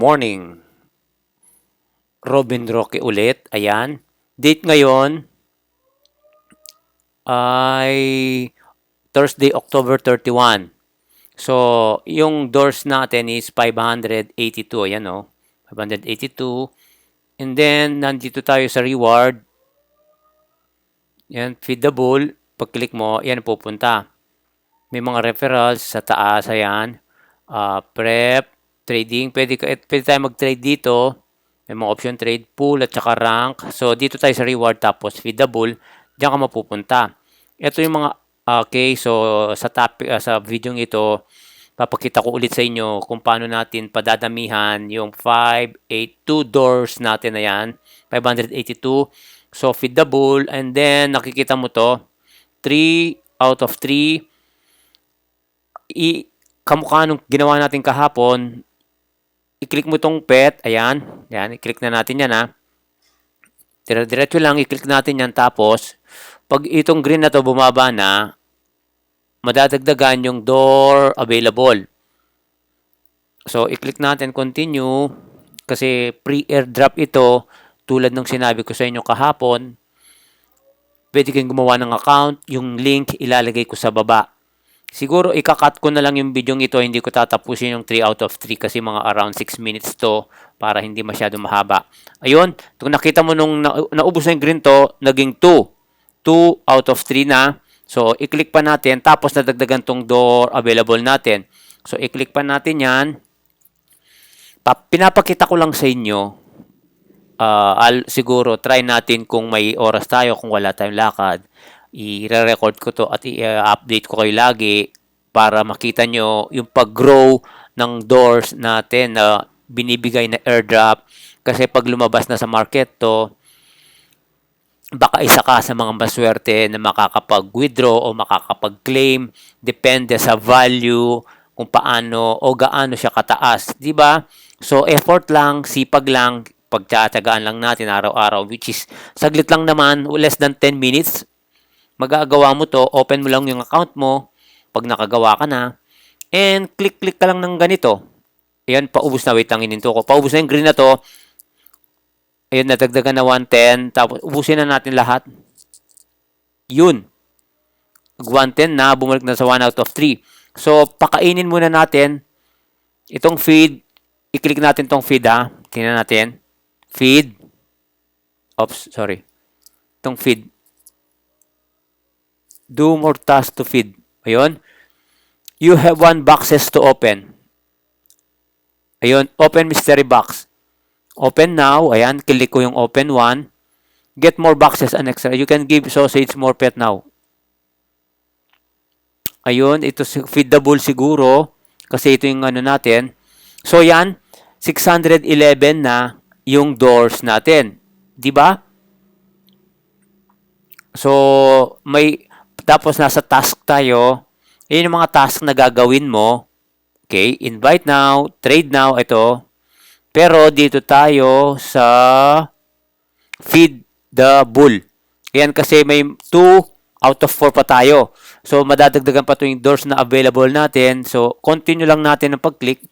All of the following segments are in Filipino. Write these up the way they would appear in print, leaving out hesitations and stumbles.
Morning, Robin Roque ulit. Ayan. Date ngayon ay Thursday, October 31. So, yung doors natin is 582. Ayan o. 582. And then, nandito tayo sa reward. Ayan, feed the bull. Pag-click mo, yan pupunta. May mga referrals sa taas. Ayan. Prep, trading. Pwede tayo mag-trade dito. May mga option trade, pool at saka rank. So, dito tayo sa reward tapos feed the bull. Diyan ka mapupunta. Ito yung mga okay, so sa topic sa video ito, papakita ko ulit sa inyo kung paano natin padadamihan yung 582 doors natin na yan. 582. So, feed the bull and then nakikita mo to 3 out of 3 kamukha nung ginawa natin kahapon, i-click mo tong pet, ayan, i-click na natin yan ha. Diretso lang, i-click natin yan tapos, pag itong green na to bumaba na, madadagdagan yung door available. So, i-click natin continue, kasi pre-airdrop ito, tulad ng sinabi ko sa inyo kahapon, pwede kayong gumawa ng account, yung link ilalagay ko sa baba. Siguro ikakat ko na lang yung video ito, hindi ko tatapusin yung 3 out of 3 kasi mga around 6 minutes to para hindi masyado mahaba. Ayun, kung nakita mo nung naubos na yung green to, naging 2. 2 out of 3 na. So, i-click pa natin, tapos nadagdagan tong door available natin. So, i-click pa natin yan. Pinapakita ko lang sa inyo, siguro try natin kung may oras tayo, kung wala tayong lakad i-record ko to at i-update ko kayo lagi para makita nyo yung pag-grow ng doors natin na binibigay na airdrop. Kasi pag lumabas na sa market to, baka isa ka sa mga maswerte na makakapag-withdraw o makakapag-claim. Depende sa value, kung paano o gaano siya kataas. Diba? So, effort lang, sipag lang, pagtsatsagaan lang natin araw-araw, which is saglit lang naman, less than 10 minutes. Magagawa mo to, open mo lang yung account mo, pag nakagawa ka na, and click-click ka lang ng ganito. Ayan, paubos na. Wait lang, ininto ko. Paubos na yung green na to. Ayan, nadagdagan na 110. Tapos, ubusin na natin lahat. Yun. 110 na, bumalik na sa 1 out of 3. So, pakainin muna natin itong feed. I-click natin itong feed ha. Tingnan natin. Feed. Oops, sorry. Itong feed. Do more tasks to feed. Ayun. You have 1 boxes to open. Ayun. Open mystery box. Open now. Ayan. Click ko yung open 1. Get more boxes and extra. You can give sausage more pet now. Ayun. Ito feed the bull siguro. Kasi ito yung ano natin. So yan. 611 na yung doors natin. Diba? So, tapos nasa task tayo. Yun yung mga task na gagawin mo. Okay, invite now, trade now, ito. Pero dito tayo sa feed the bull. Yan kasi may 2 out of 4 pa tayo. So, madadagdagan pa ito yung doors na available natin. So, continue lang natin ang pag-click.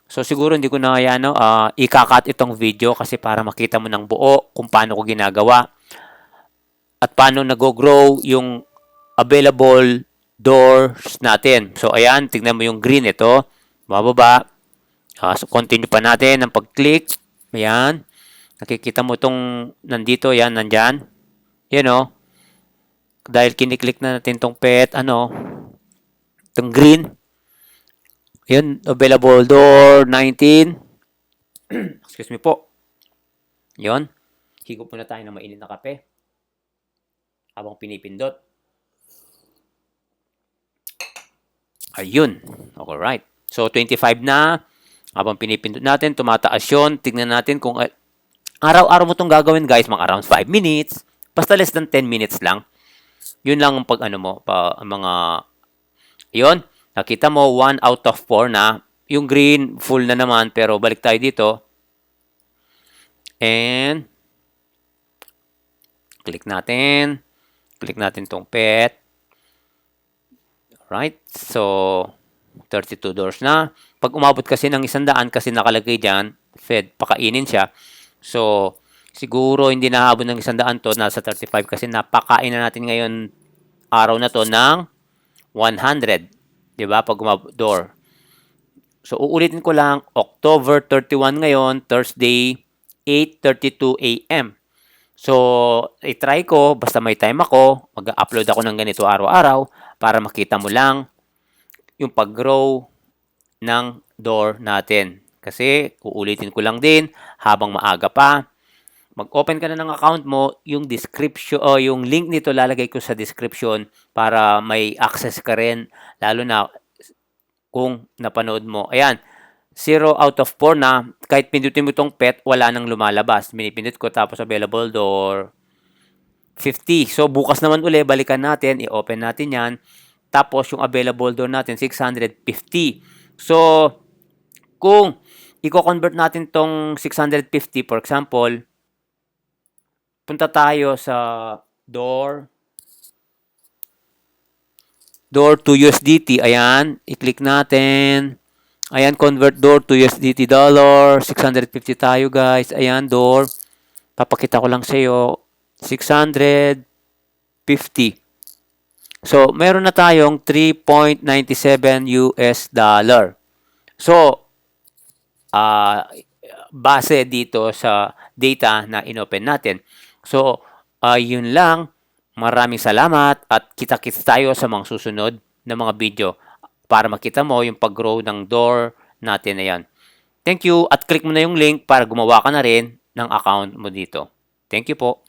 So, siguro hindi ko na ikakat itong video kasi para makita mo ng buo kung paano ko ginagawa at paano nag-grow yung available doors natin. So, ayan, tignan mo yung green ito. Bababa. So, continue pa natin ang pag-click. Ayan. Nakikita mo itong nandito. Ayan, nandyan. Yan o. Dahil kiniklik na natin itong pet, itong green. Ayan, available door 19. Excuse me po. Ayan. Higop muna tayo ng mainit na kape habang pinipindot. Ayun. Alright. So, 25 na. Habang pinipindot natin, tumataas yun. Tignan natin kung araw-araw mo itong gagawin, guys. Mga around 5 minutes. Basta less than 10 minutes lang. Yun lang ang mga, yun. Nakita mo, 1 out of 4 na. Yung green, full na naman. Pero balik tayo dito. And, click natin. Click natin itong pet. Right? So, 32 doors na. Pag umabot kasi ng 100 kasi nakalagay diyan, fed, pakainin siya. So, siguro hindi naabot ng 100 to, nasa 35 kasi napakain na natin ngayon araw na to ng 100. 'Di ba? Pag umabot door. So, uulitin ko lang, October 31 ngayon, Thursday, 8:32 a.m. So, i-try ko, basta may time ako, mag-upload ako ng ganito araw-araw para makita mo lang yung pag-grow ng door natin. Kasi, uulitin ko lang din, habang maaga pa, mag-open ka na ng account mo, yung description o yung link nito lalagay ko sa description para may access ka rin, lalo na kung napanood mo. Ayan, 0 out of 4 na. Kahit pindutin mo itong pet, wala nang lumalabas. Pinipindot ko tapos available door 50. So, bukas naman uli, balikan natin, i-open natin yan. Tapos, yung available door natin, 650. So, kung i-convert natin tong 650, for example, punta tayo sa door to USDT. Ayan, i-click natin. Ayan, convert door to USDT dollar. 650 tayo, guys. Ayan, door. Papakita ko lang sa iyo. 650. So, meron na tayong 3.97 US dollar. So, base dito sa data na inopen natin. So, yun lang. Maraming salamat at kita-kits tayo sa mga susunod na mga video para makita mo yung pag-grow ng door natin na yan. Thank you at click mo na yung link para gumawa ka na rin ng account mo dito. Thank you po.